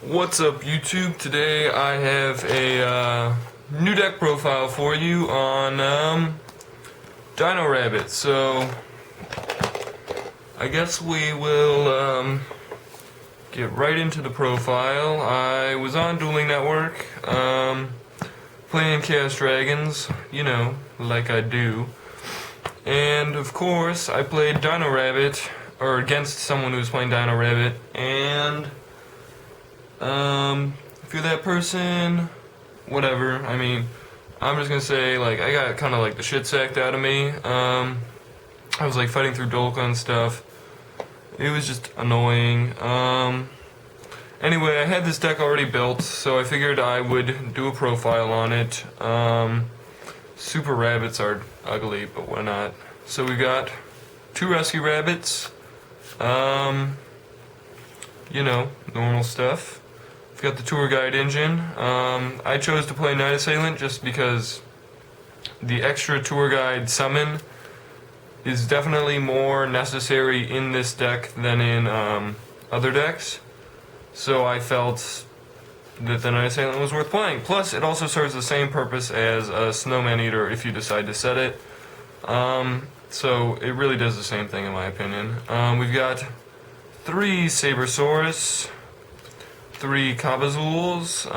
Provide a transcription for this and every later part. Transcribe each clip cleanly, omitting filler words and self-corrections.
What's up, YouTube? Today I have a new deck profile for you on Dino-Rabbit. So I guess we will get right into the profile. I was on DuelingNetwork playing Chaos Dragons, you know, like I do. And of course I played Dino-Rabbit, or against someone who was playing Dino-Rabbit, and if you're that person, whatever. I mean, I'm just gonna say, like, I got kind of like the shit sacked out of me. I was like fighting through Dolka and stuff. It was just annoying. Anyway, I had this deck already built, so I figured I would do a profile on it. Super rabbits are ugly, but why not? So we got 2 rescue rabbits. You know, normal stuff. We've got the tour guide engine. I chose to play Night Assailant just because the extra tour guide summon is definitely more necessary in this deck than in other decks. So I felt that the Night Assailant was worth playing. Plus, it also serves the same purpose as a Snowman Eater if you decide to set it. So it really does the same thing in my opinion. We've got 3 Sabersaurus, 3 Kabazools,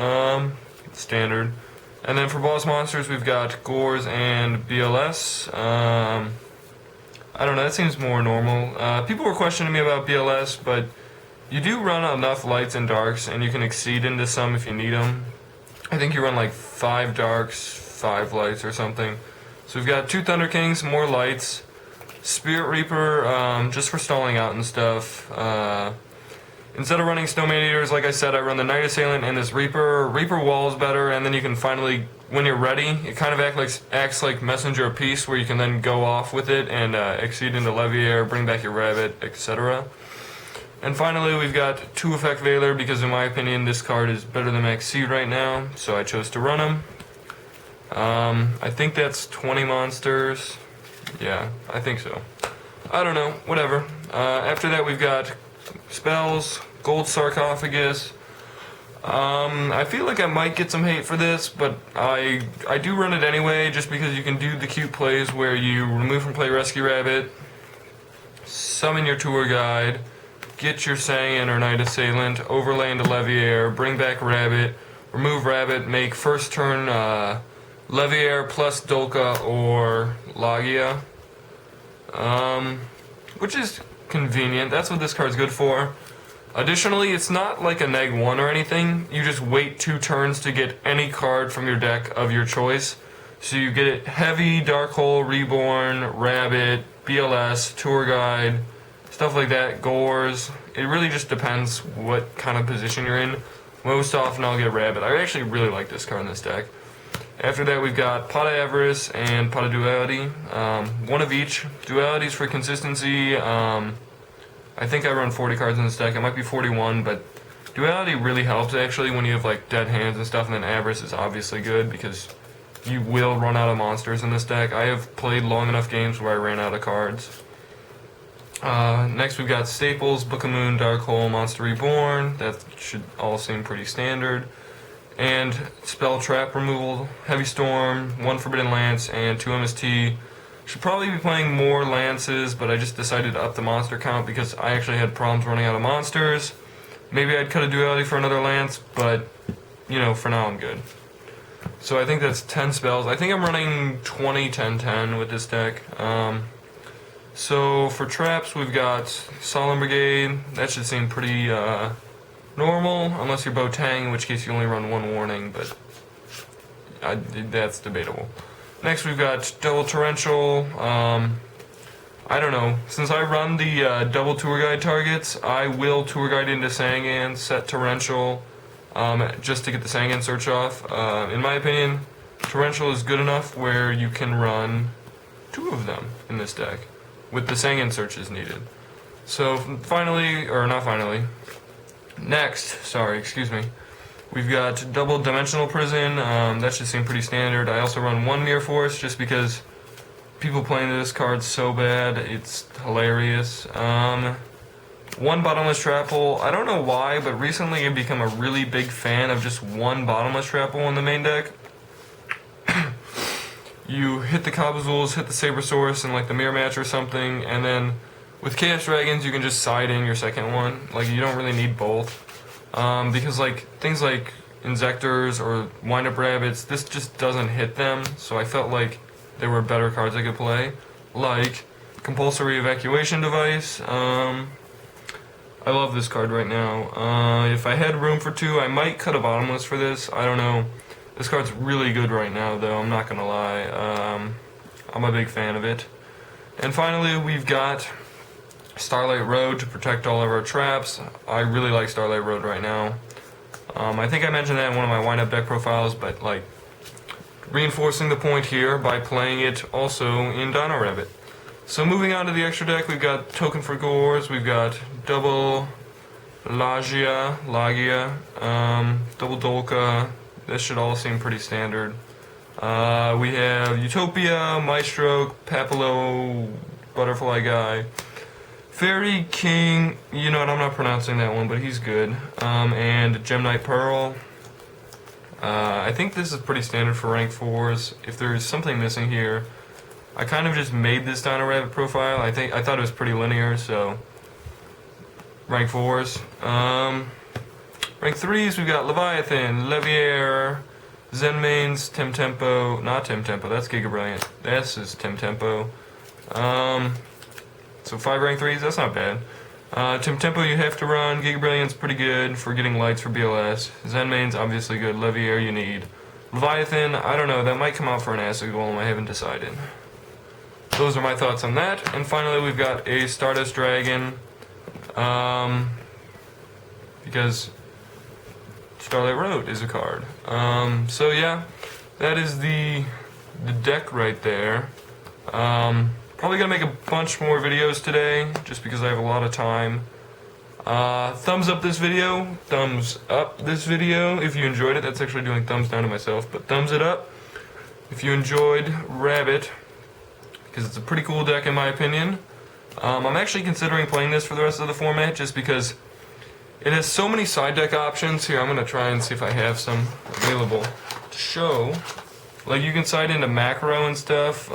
standard. And then for boss monsters, we've got Gores and BLS. I don't know, that seems more normal. People were questioning me about BLS, but you do run enough lights and darks, and you can exceed into some if you need them. I think you run like 5 darks, 5 lights or something. So we've got 2 Thunder Kings, more lights. Spirit Reaper, just for stalling out and stuff. Instead of running Snowman Eaters, like I said, I run the Night Assailant and this Reaper. Reaper walls better, and then you can finally, when you're ready, it kind of acts like Messenger of Peace, where you can then go off with it and exceed into Leviair, bring back your rabbit, etc. And finally, we've got 2 Effect Veiler, because in my opinion, this card is better than Max Seed right now, so I chose to run him. I think that's 20 monsters. Yeah, I think so. I don't know, whatever. After that, we've got spells, Gold Sarcophagus. I feel like I might get some hate for this, but I do run it anyway, just because you can do the cute plays where you remove from play Rescue Rabbit, summon your tour guide, get your Saiyan or Night Assailant, overlay into Leviair, bring back Rabbit, remove Rabbit, make first turn Leviair plus Dolka or Lagia, which is convenient. That's what this card's good for. Additionally, it's not like a neg 1 or anything. You just wait 2 turns to get any card from your deck of your choice. So you get it Heavy, Dark Hole, Reborn, Rabbit, BLS, Tour Guide, stuff like that, Gores. It really just depends what kind of position you're in. Most often I'll get Rabbit. I actually really like this card in this deck. After that, we've got Pot of Avarice and Pot of Duality. 1 of each. Duality's for consistency. I think I run 40 cards in this deck. It might be 41, but Duality really helps actually when you have like dead hands and stuff, and then Avarice is obviously good because you will run out of monsters in this deck. I have played long enough games where I ran out of cards. Next we've got Staples, Book of Moon, Dark Hole, Monster Reborn. That should all seem pretty standard. And Spell Trap removal, Heavy Storm, 1 Forbidden Lance, and 2 MST. Should probably be playing more Lances, but I just decided to up the monster count because I actually had problems running out of monsters. Maybe I'd cut a Duality for another Lance, but, you know, for now I'm good. So I think that's 10 spells. I think I'm running 20-10-10 with this deck. So for traps, we've got Solemn Brigade. That should seem pretty normal, unless you're Botang, in which case you only run 1 warning, but that's debatable. Next we've got Double Torrential. I don't know, since I run the double tour guide targets, I will tour guide into Sangan, set Torrential, just to get the Sangan search off. In my opinion, Torrential is good enough where you can run 2 of them in this deck, with the Sangan searches needed. So finally, or not finally, excuse me, we've got Double Dimensional Prison. That should seem pretty standard. I also run 1 Mirror Force just because people playing this card so bad, it's hilarious. one bottomless trap hole. I don't know why, but recently I've become a really big fan of just one bottomless trap hole in the main deck. You hit the Kabazools, hit the Sabersaurus in like the mirror match or something, and then with Chaos Dragons you can just side in your second one. Like, you don't really need both. Because like things like Insectors or Wind-Up Rabbits, this just doesn't hit them, so I felt like there were better cards I could play, like Compulsory Evacuation Device. I love this card right now. If I had room for two, I might cut a bottomless for this. I don't know. This card's really good right now, though, I'm not gonna lie. I'm a big fan of it. And finally, we've got Starlight Road to protect all of our traps. I really like Starlight Road right now. I think I mentioned that in one of my wind-up deck profiles, but like reinforcing the point here by playing it also in Dino-Rabbit. So moving on to the extra deck, we've got Token for Gores, we've got double Lagia, double Dolka. This should all seem pretty standard. We have Utopia, Maestro, Papillo, Butterfly Guy, Fairy King, you know what, I'm not pronouncing that one, but he's good. And Gemknight Pearl. I think this is pretty standard for rank 4s. If there's something missing here, I kind of just made this Dino-Rabbit profile. I thought it was pretty linear, so rank 4s. Rank 3s, we've got Leviathan, Leviair, Zenmaines, Temtempo, not Temtempo, that's Giga Brilliant. This is Temtempo. So 5 rank 3s, that's not bad. Temtempo you have to run, Giga Brilliant's pretty good for getting lights for BLS. Zenmaines obviously good, Leviair you need. Leviathan, I don't know, that might come out for an Acid Golem, I haven't decided. Those are my thoughts on that. And finally we've got a Stardust Dragon. Because Starlight Road is a card. So yeah, that is the deck right there. Probably gonna make a bunch more videos today, just because I have a lot of time. Thumbs up this video, thumbs up this video if you enjoyed it. That's actually doing thumbs down to myself, but thumbs it up if you enjoyed Rabbit, because it's a pretty cool deck in my opinion. I'm actually considering playing this for the rest of the format, just because it has so many side deck options. Here, I'm going to try and see if I have some available to show. Like, you can side into Macro and stuff,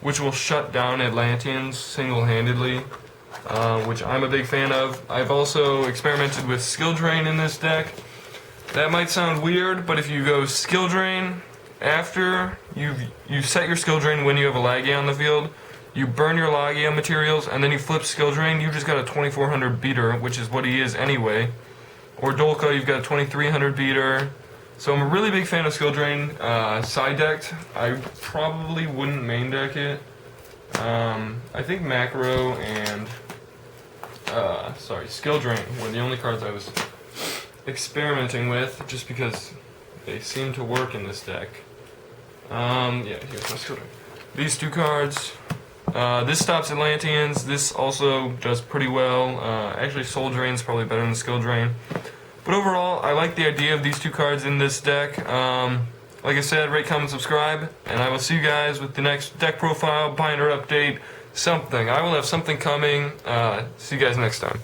which will shut down Atlanteans single-handedly, which I'm a big fan of. I've also experimented with Skill Drain in this deck. That might sound weird, but if you go Skill Drain after you set your Skill Drain when you have a Lagia on the field, you burn your Lagia materials, and then you flip Skill Drain, you just got a 2400 beater, which is what he is anyway. Or Dolka, you've got a 2300 beater. So I'm a really big fan of Skill Drain side decked. I probably wouldn't main deck it. I think Macro and Skill Drain were the only cards I was experimenting with, just because they seem to work in this deck. Yeah, here's my Skill Drain. These two cards. This stops Atlanteans. This also does pretty well. Actually, Soul Drain's probably better than Skill Drain. But overall, I like the idea of these two cards in this deck. Like I said, rate, comment, subscribe, and I will see you guys with the next deck profile, binder update, something. I will have something coming. See you guys next time.